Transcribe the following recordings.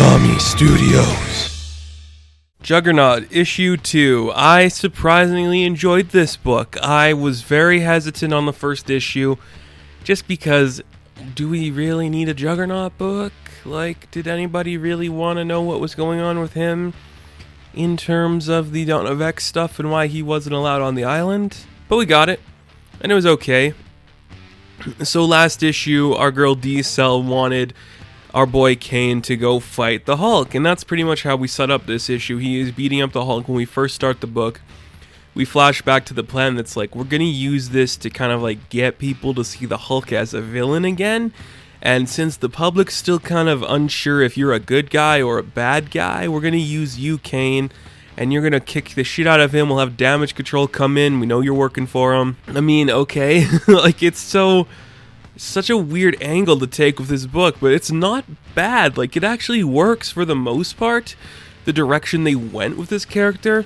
Konami Studios. Juggernaut, Issue 2. I surprisingly enjoyed this book. I was very hesitant on the first issue, just because, do we really need a Juggernaut book? Like, did anybody really want to know what was going on with him in terms of the Dawn of X stuff and why he wasn't allowed on the island? But we got it, and it was okay. So last issue, our girl D-Cell wanted our boy Cain to go fight the Hulk, and that's pretty much how we set up this issue. He is beating up the Hulk when we first start the book. We flash back to the plan that's like, we're gonna use this to kind of like get people to see the Hulk as a villain again, and since the public's still kind of unsure if you're a good guy or a bad guy, we're gonna use you, Cain, and you're gonna kick the shit out of him. We'll have Damage Control come in, we know you're working for him. I mean, okay, like it's such a weird angle to take with this book, but it's not bad. Like, it actually works for the most part, the direction they went with this character,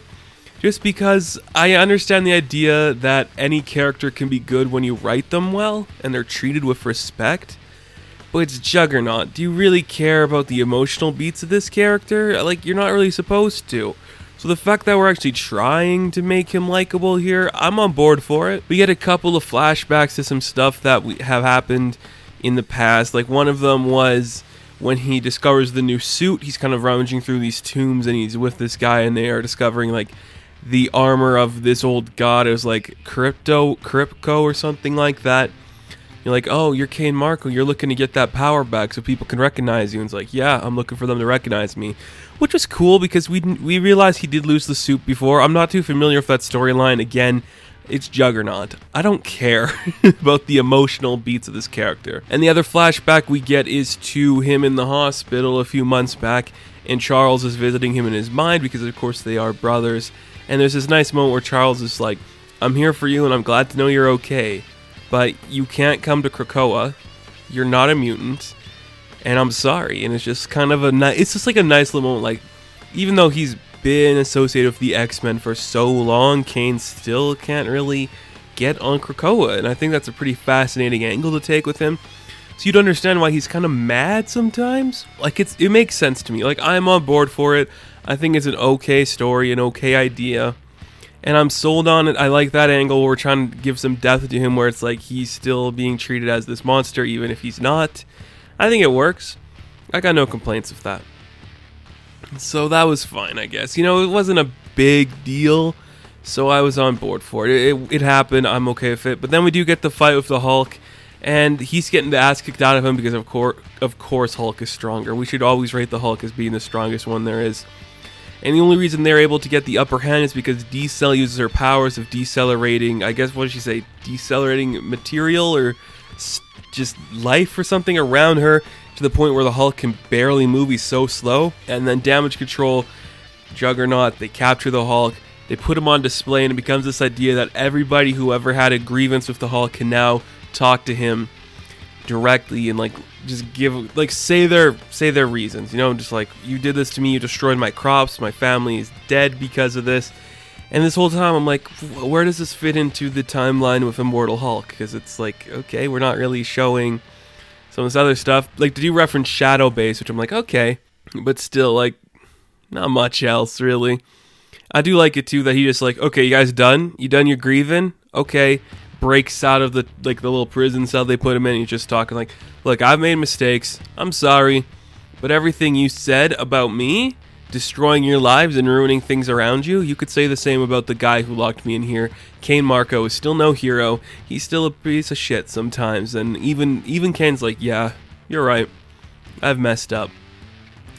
just because I understand the idea that any character can be good when you write them well and they're treated with respect, but it's Juggernaut. Do you really care about the emotional beats of this character? Like, you're not really supposed to. So the fact that we're actually trying to make him likable here, I'm on board for it. We get a couple of flashbacks to some stuff that have happened in the past. Like, one of them was when he discovers the new suit. He's kind of rummaging through these tombs and he's with this guy and they are discovering like the armor of this old god. It was like Crypto or something like that. You're like, oh, you're Cain Marko, you're looking to get that power back so people can recognize you. And it's like, yeah, I'm looking for them to recognize me. Which was cool because we realized he did lose the suit before. I'm not too familiar with that storyline. Again, it's Juggernaut. I don't care about the emotional beats of this character. And the other flashback we get is to him in the hospital a few months back, and Charles is visiting him in his mind because, of course, they are brothers. And there's this nice moment where Charles is like, I'm here for you and I'm glad to know you're okay, but you can't come to Krakoa. You're not a mutant. And I'm sorry. And it's just kind of it's just like a nice little moment. Like, even though he's been associated with the X-Men for so long, Cain still can't really get on Krakoa. And I think that's a pretty fascinating angle to take with him. So you'd understand why he's kind of mad sometimes. Like, it makes sense to me. Like, I'm on board for it. I think it's an okay story, an okay idea. And I'm sold on it. I like that angle where we're trying to give some depth to him where it's like he's still being treated as this monster even if he's not. I think it works. I got no complaints with that. So that was fine, I guess. You know, it wasn't a big deal, so I was on board for it. It happened. I'm okay with it. But then we do get the fight with the Hulk, and he's getting the ass kicked out of him because, of course, Hulk is stronger. We should always rate the Hulk as being the strongest one there is. And the only reason they're able to get the upper hand is because D-Cell uses her powers of decelerating, I guess, what did she say, decelerating material or just life or something around her to the point where the Hulk can barely move. He's so slow. And then Damage Control, Juggernaut, they capture the Hulk, they put him on display, and it becomes this idea that everybody who ever had a grievance with the Hulk can now talk to him directly and like just give, like, say their reasons, you know, just like, you did this to me, you destroyed my crops, my family is dead because of this. And this whole time I'm like, where does this fit into the timeline with Immortal Hulk? Because it's like, okay, we're not really showing some of this other stuff. Like, did you reference Shadow Base, which I'm like, okay, but still, like, not much else really. I do like it too that he just like, okay, you guys done? You done your grieving? Okay. Breaks out of the little prison cell they put him in. He's just talking like, look, I've made mistakes, I'm sorry, but everything you said about me, destroying your lives and ruining things around you, you could say the same about the guy who locked me in here. Cain Marko is still no hero. He's still a piece of shit sometimes. And even Cain's like, yeah, you're right, I've messed up.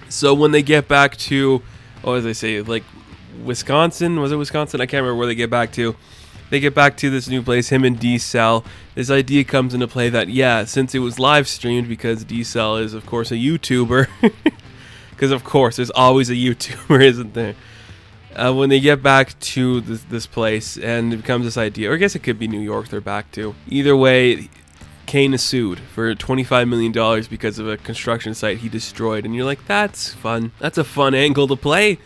So when they get back to, as they say, like Wisconsin, was it Wisconsin? I can't remember where they get back to. They get back to this new place, him and D-Cell. This idea comes into play that, yeah, since it was live streamed, because D-Cell is, of course, a YouTuber. Because, of course, there's always a YouTuber, isn't there? When they get back to this place, and it becomes this idea, or I guess it could be New York they're back to. Either way, Cain is sued for $25 million because of a construction site he destroyed. And you're like, that's fun. That's a fun angle to play.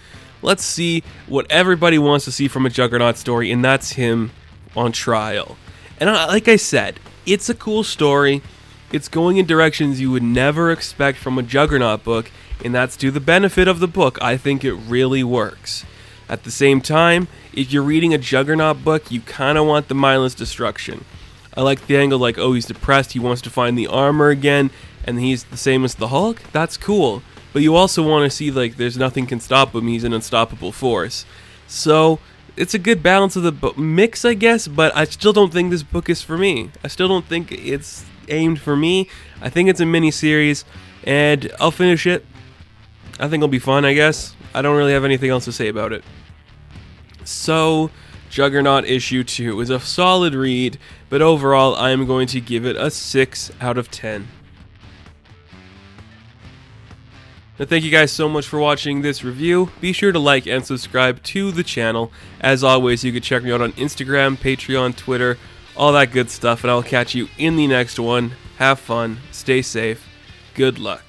Let's see what everybody wants to see from a Juggernaut story, and that's him on trial. And like I said, it's a cool story. It's going in directions you would never expect from a Juggernaut book, and that's to the benefit of the book. I think it really works. At the same time, if you're reading a Juggernaut book, you kind of want the mindless destruction. I like the angle like, oh, he's depressed, he wants to find the armor again, and he's the same as the Hulk. That's cool. But you also want to see, like, there's nothing can stop him, he's an unstoppable force. So, it's a good balance of the mix, I guess, but I still don't think this book is for me. I still don't think it's aimed for me. I think it's a mini-series, and I'll finish it. I think it'll be fun, I guess. I don't really have anything else to say about it. So, Juggernaut issue 2 is a solid read, but overall I am going to give it a 6 out of 10. Now, thank you guys so much for watching this review. Be sure to like and subscribe to the channel. As always, you can check me out on Instagram, Patreon, Twitter, all that good stuff, and I'll catch you in the next one. Have fun, stay safe, good luck.